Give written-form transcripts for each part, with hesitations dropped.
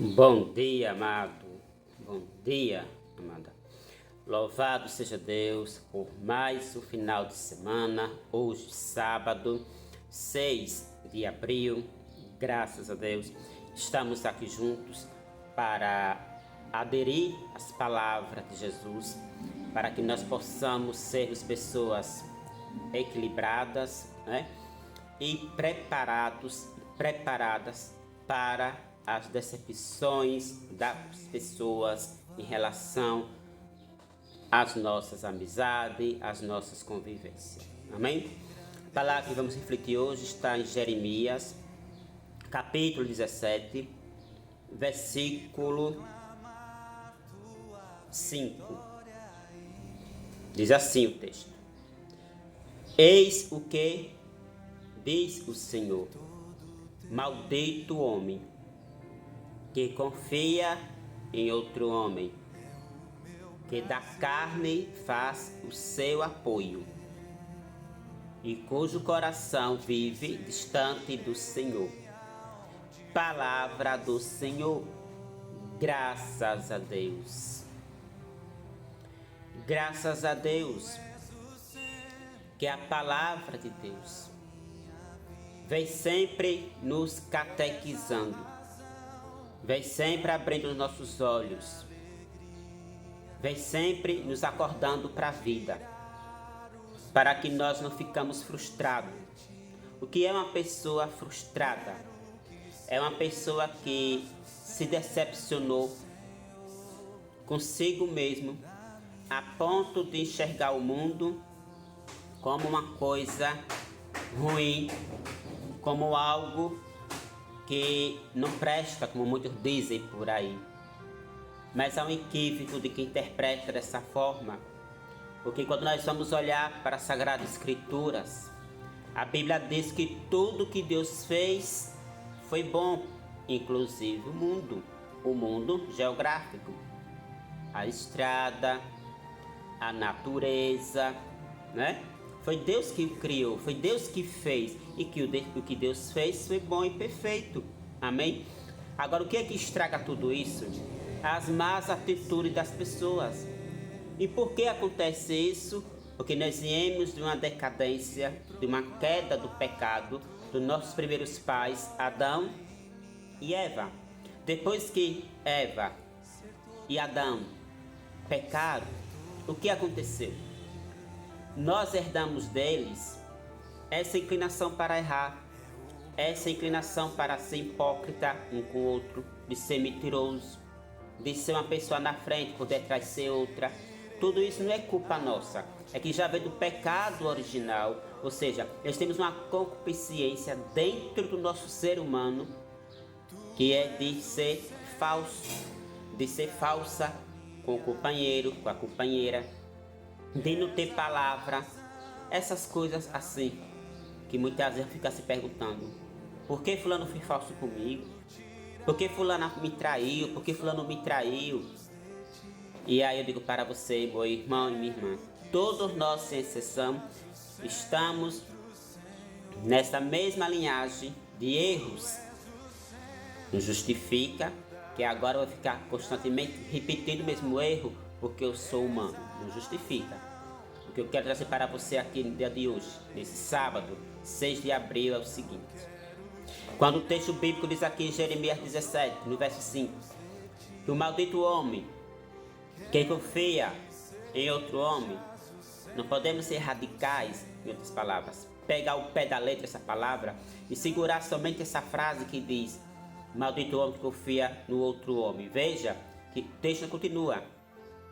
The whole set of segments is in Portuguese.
Bom dia, amado. Bom dia, amada. Louvado seja Deus por mais um final de semana. Hoje, sábado, 6 de abril. Graças a Deus, estamos aqui juntos para aderir às palavras de Jesus, para que nós possamos ser pessoas equilibradas, né? E preparadas para as decepções das pessoas em relação às nossas amizades, às nossas convivências. Amém? A palavra que vamos refletir hoje está em Jeremias, capítulo 17, versículo 5. Diz assim o texto: Eis o que diz o Senhor: maldito o homem que confia em outro homem, que da carne faz o seu apoio, e cujo coração vive distante do Senhor. Palavra do Senhor. Graças a Deus. Graças a Deus que a palavra de Deus vem sempre nos catequizando, vem sempre abrindo os nossos olhos, vem sempre nos acordando para a vida, para que nós não ficamos frustrados. O que é uma pessoa frustrada? É uma pessoa que se decepcionou consigo mesmo, a ponto de enxergar o mundo como uma coisa ruim, como algo que não presta, como muitos dizem por aí. Mas há um equívoco de quem interpreta dessa forma, porque quando nós vamos olhar para as Sagradas Escrituras, a Bíblia diz que tudo que Deus fez foi bom, inclusive o mundo geográfico, a estrada, a natureza, né? Foi Deus que o criou, foi Deus que fez, e que o que Deus fez foi bom e perfeito. Amém? Agora, o que é que estraga tudo isso? As más atitudes das pessoas. E por que acontece isso? Porque nós viemos de uma decadência, de uma queda do pecado dos nossos primeiros pais, Adão e Eva. Depois que Eva e Adão pecaram, o que aconteceu? Nós herdamos deles essa inclinação para errar, essa inclinação para ser hipócrita um com o outro, de ser mentiroso, de ser uma pessoa na frente, por detrás ser outra. Tudo isso não é culpa nossa, é que já vem do pecado original, ou seja, nós temos uma concupiscência dentro do nosso ser humano, que é de ser falso, de ser falsa com o companheiro, com a companheira, de não ter palavra, essas coisas assim, que muitas vezes fica se perguntando: por que fulano foi falso comigo? Por que fulano me traiu? Por que fulano me traiu? E aí eu digo para você, meu irmão e minha irmã, todos nós, sem exceção, estamos nessa mesma linhagem de erros. Não justifica que agora eu vou ficar constantemente repetindo o mesmo erro porque eu sou humano. Não justifica. O que eu quero trazer para você aqui no dia de hoje, nesse sábado, 6 de abril, é o seguinte. Quando o texto bíblico diz aqui em Jeremias 17, no verso 5, que o maldito homem, quem confia em outro homem, não podemos ser radicais, em outras palavras, pegar o pé da letra essa palavra e segurar somente essa frase que diz: maldito homem que confia no outro homem. Veja que o texto continua: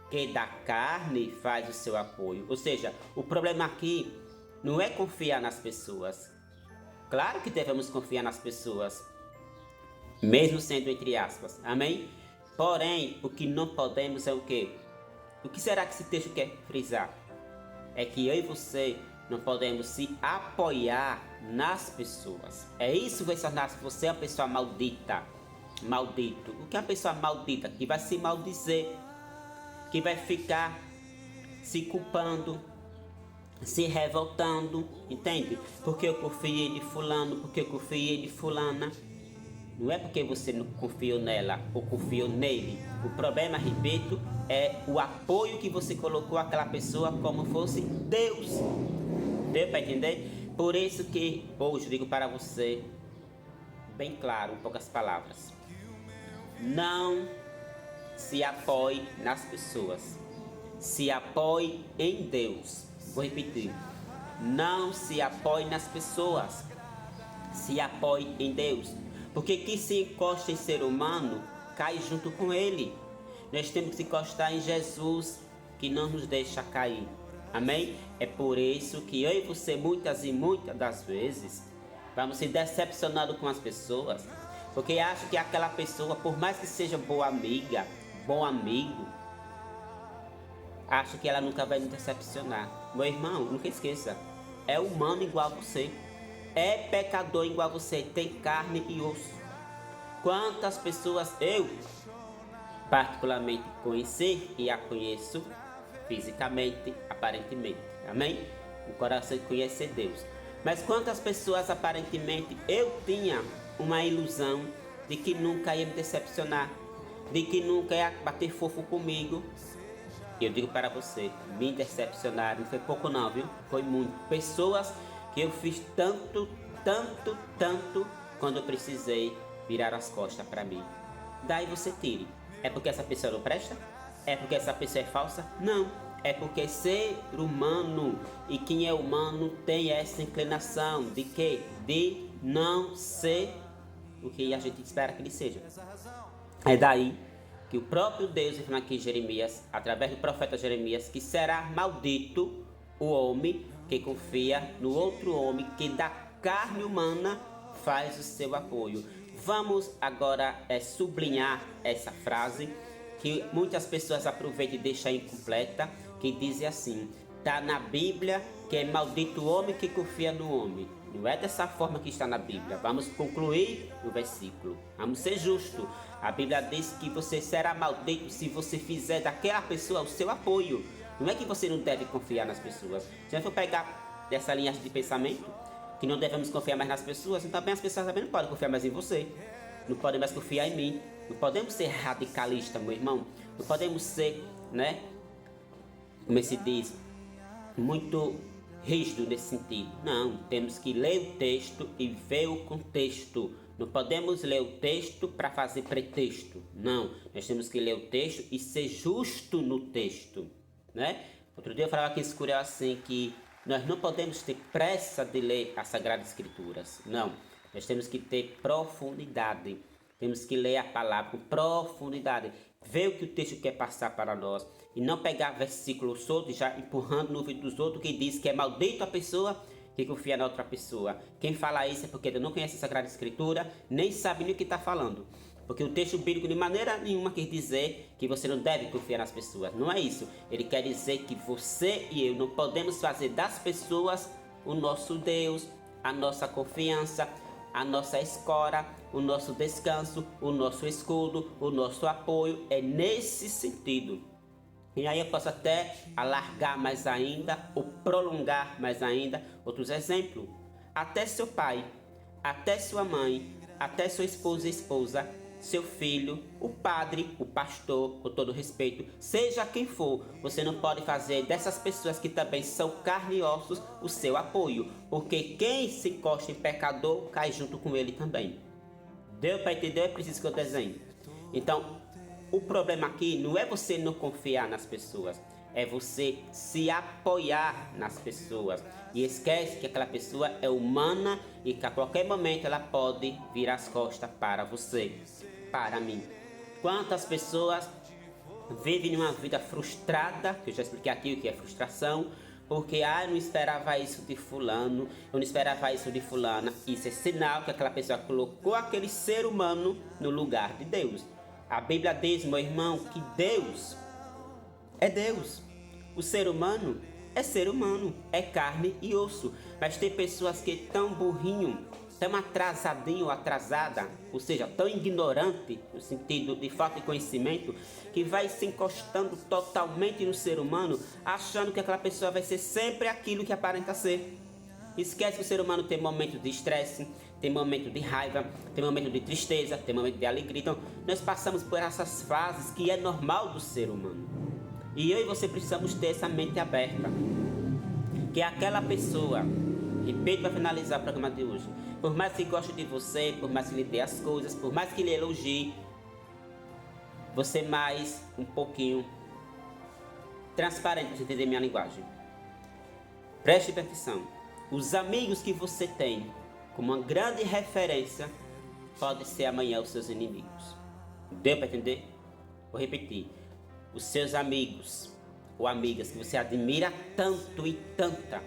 que da carne faz o seu apoio. Ou seja, o problema aqui não é confiar nas pessoas. Claro que devemos confiar nas pessoas, mesmo sendo entre aspas. Amém? Porém, o que não podemos é o quê? O que será que esse texto quer frisar? É que eu e você não podemos se apoiar nas pessoas. É isso que vai tornar você uma pessoa maldita. Maldito. O que é uma pessoa maldita? Que vai se maldizer, que vai ficar se culpando, se revoltando, entende? Porque eu confiei de fulano, porque eu confiei de fulana. Não é porque você não confiou nela ou confiou nele. O problema, repito, é o apoio que você colocou àquela pessoa como fosse Deus. Deu para entender? Por isso que hoje eu digo para você, bem claro, em poucas palavras: não se apoie nas pessoas, se apoie em Deus. Vou repetir: não se apoie nas pessoas, se apoie em Deus. Porque quem se encosta em ser humano cai junto com ele. Nós temos que se encostar em Jesus, que não nos deixa cair. Amém? É por isso que eu e você, muitas e muitas das vezes, vamos se decepcionando com as pessoas, porque acho que aquela pessoa, por mais que seja boa amiga, bom amigo, acho que ela nunca vai nos decepcionar. Meu irmão, nunca esqueça, é humano igual a você, é pecador igual a você, tem carne e osso. Quantas pessoas eu particularmente conheci e a conheço fisicamente, aparentemente, amém? O coração conhece Deus. Mas quantas pessoas aparentemente eu tinha uma ilusão de que nunca ia me decepcionar, de que nunca ia bater fofo comigo. Eu digo para você, me decepcionaram, não foi pouco não, viu? Foi muito. Pessoas que eu fiz tanto, quando eu precisei virar as costas para mim. Daí você tire. É porque essa pessoa não presta? É porque essa pessoa é falsa? Não. É porque ser humano, e quem é humano tem essa inclinação de quê? De não ser o que a gente espera que ele seja. É daí que o próprio Deus afirma aqui em Jeremias, através do profeta Jeremias, que será maldito o homem que confia no outro homem, que da carne humana faz o seu apoio. Vamos agora sublinhar essa frase, que muitas pessoas aproveitam e deixam incompleta, que diz assim: está na Bíblia que é maldito o homem que confia no homem. Não é dessa forma que está na Bíblia. Vamos concluir o versículo. Vamos ser justos. A Bíblia diz que você será maldito se você fizer daquela pessoa o seu apoio. Não é que você não deve confiar nas pessoas. Se eu for pegar dessa linha de pensamento, que não devemos confiar mais nas pessoas, então também as pessoas também não podem confiar mais em você. Não podem mais confiar em mim. Não podemos ser radicalistas, meu irmão. Não podemos ser, como se diz, muito rígido nesse sentido. Não, temos que ler o texto e ver o contexto. Não podemos ler o texto para fazer pretexto. Não, nós temos que ler o texto e ser justo no texto, Outro dia eu falava aqui em Escurel assim, que nós não podemos ter pressa de ler as Sagradas Escrituras. Não, nós temos que ter profundidade. Temos que ler a palavra com profundidade. Ver o que o texto quer passar para nós. E não pegar versículos soltos e já empurrando no ouvido dos outros, que diz que é maldito a pessoa que confia na outra pessoa. Quem fala isso é porque ele não conhece a Sagrada Escritura, nem sabe nem o que está falando. Porque o texto bíblico de maneira nenhuma quer dizer que você não deve confiar nas pessoas. Não é isso. Ele quer dizer que você e eu não podemos fazer das pessoas o nosso Deus, a nossa confiança, a nossa escora, o nosso descanso, o nosso escudo, o nosso apoio. É nesse sentido. E aí eu posso até alargar mais ainda ou prolongar mais ainda outros exemplos. Até seu pai, até sua mãe, até sua esposa, seu filho, o padre, o pastor, com todo respeito, seja quem for, você não pode fazer dessas pessoas que também são carne e ossos o seu apoio, porque quem se encosta em pecador cai junto com ele também. Deu para entender? É preciso que eu desenhe. Então, o problema aqui não é você não confiar nas pessoas, é você se apoiar nas pessoas. E esquece que aquela pessoa é humana e que a qualquer momento ela pode virar as costas para você, para mim. Quantas pessoas vivem uma vida frustrada, que eu já expliquei aqui o que é frustração, porque eu não esperava isso de fulano, eu não esperava isso de fulana. Isso é sinal que aquela pessoa colocou aquele ser humano no lugar de Deus. A Bíblia diz, meu irmão, que Deus é Deus. O ser humano é ser humano, é carne e osso. Mas tem pessoas que estão burrinho, tão atrasadinho ou atrasada, ou seja, tão ignorante, no sentido de falta de conhecimento, que vai se encostando totalmente no ser humano, achando que aquela pessoa vai ser sempre aquilo que aparenta ser. Esquece que o ser humano tem momentos de estresse, tem momento de raiva, tem momento de tristeza, tem momento de alegria. Então, nós passamos por essas fases que é normal do ser humano. E eu e você precisamos ter essa mente aberta. Que aquela pessoa, repito para finalizar o programa de hoje, por mais que goste de você, por mais que lhe dê as coisas, por mais que lhe elogie, você mais um pouquinho transparente para você entender minha linguagem. Preste atenção. Os amigos que você tem como uma grande referência podem ser amanhã os seus inimigos. Deu para entender? Vou repetir. Os seus amigos ou amigas que você admira tanto e tanta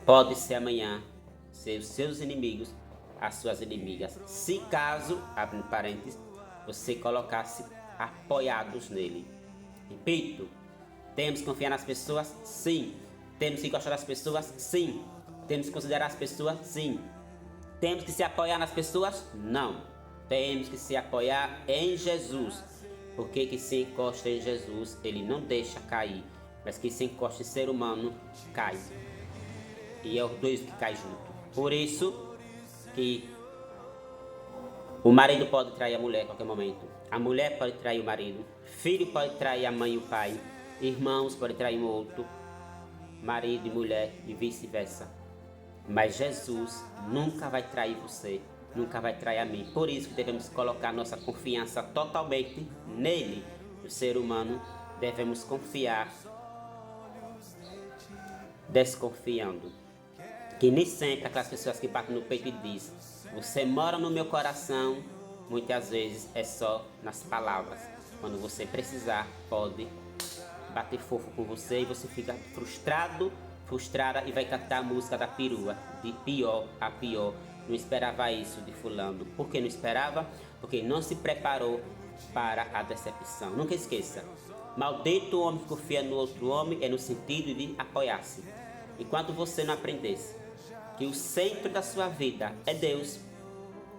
podem ser amanhã ser os seus inimigos, as suas inimigas. Se caso, abre parênteses, você colocasse apoiados nele. Repito, temos que confiar nas pessoas? Sim. Temos que gostar das pessoas? Sim. Temos que considerar as pessoas? Sim. Temos que se apoiar nas pessoas? Não. Temos que se apoiar em Jesus. Porque quem se encosta em Jesus, ele não deixa cair. Mas quem se encosta em ser humano, cai. E é os dois que caem junto. Por isso que o marido pode trair a mulher a qualquer momento. A mulher pode trair o marido. Filho pode trair a mãe e o pai. Irmãos podem trair um outro. Marido e mulher e vice-versa. Mas Jesus nunca vai trair você. Nunca vai trair a mim. Por isso que devemos colocar nossa confiança totalmente nele. O ser humano devemos confiar desconfiando. Que nem sempre aquelas pessoas que batem no peito e dizem: você mora no meu coração, muitas vezes é só nas palavras. Quando você precisar, pode bater fofo com você e você fica frustrado, frustrada e vai cantar a música da perua, de pior a pior. Não esperava isso de fulano. Por que não esperava? Porque não se preparou para a decepção. Nunca esqueça, maldito o homem que confia no outro homem, é no sentido de apoiar-se. Enquanto você não aprendesse que o centro da sua vida é Deus,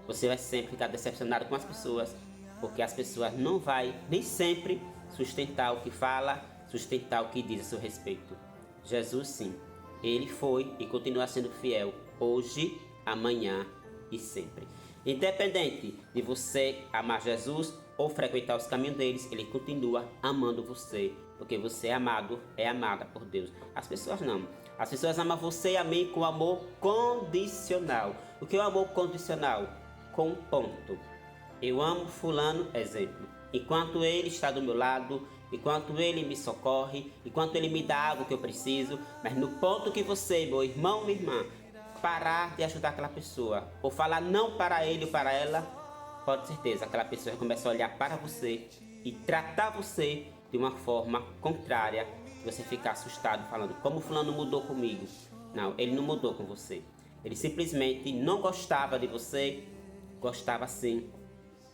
você vai sempre ficar decepcionado com as pessoas, porque as pessoas não vão nem sempre sustentar o que fala, sustentar o que diz a seu respeito. Jesus sim, ele foi e continua sendo fiel hoje, amanhã e sempre. Independente de você amar Jesus ou frequentar os caminhos deles, ele continua amando você, porque você é amado, é amada por Deus. As pessoas não. As pessoas amam você e a mim com amor condicional. O que é o amor condicional? Com ponto. Eu amo fulano, exemplo. Enquanto ele está do meu lado, enquanto ele me socorre, enquanto ele me dá algo que eu preciso, mas no ponto que você, meu irmão, minha irmã, parar de ajudar aquela pessoa, ou falar não para ele ou para ela, pode ter certeza, aquela pessoa começa a olhar para você e tratar você de uma forma contrária. Você fica assustado falando, como fulano mudou comigo? Não, ele não mudou com você. Ele simplesmente não gostava de você, gostava sim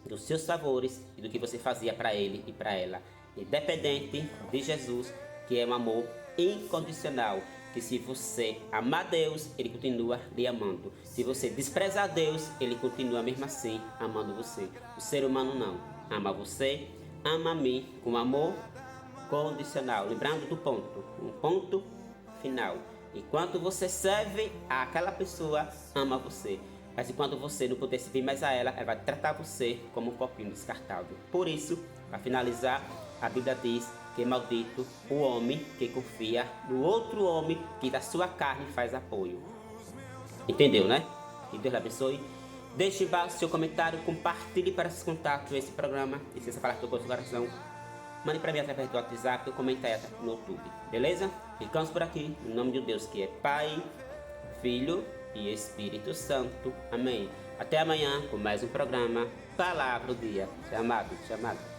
dos seus favores e do que você fazia para ele e para ela. Independente de Jesus, que é um amor incondicional. Que se você amar Deus, ele continua lhe amando. Se você desprezar Deus, ele continua mesmo assim amando você. O ser humano não. Ama você, ama a mim com amor condicional. Lembrando do ponto. Um ponto final. Enquanto você serve àquela pessoa, ama você. Mas enquanto você não puder servir mais a ela, ela vai tratar você como um copinho descartável. Por isso, para finalizar, a Bíblia diz que é maldito o homem que confia no outro homem que da sua carne faz apoio. Entendeu, né? Que Deus lhe abençoe. Deixe embaixo seu comentário, compartilhe para seus contatos esse programa. E se você falar que tocou seu coração, mande para mim através do WhatsApp ou comente aí no YouTube. Beleza? Ficamos por aqui. Em nome de Deus que é Pai, Filho e Espírito Santo. Amém. Até amanhã com mais um programa Palavra do Dia. Chamado.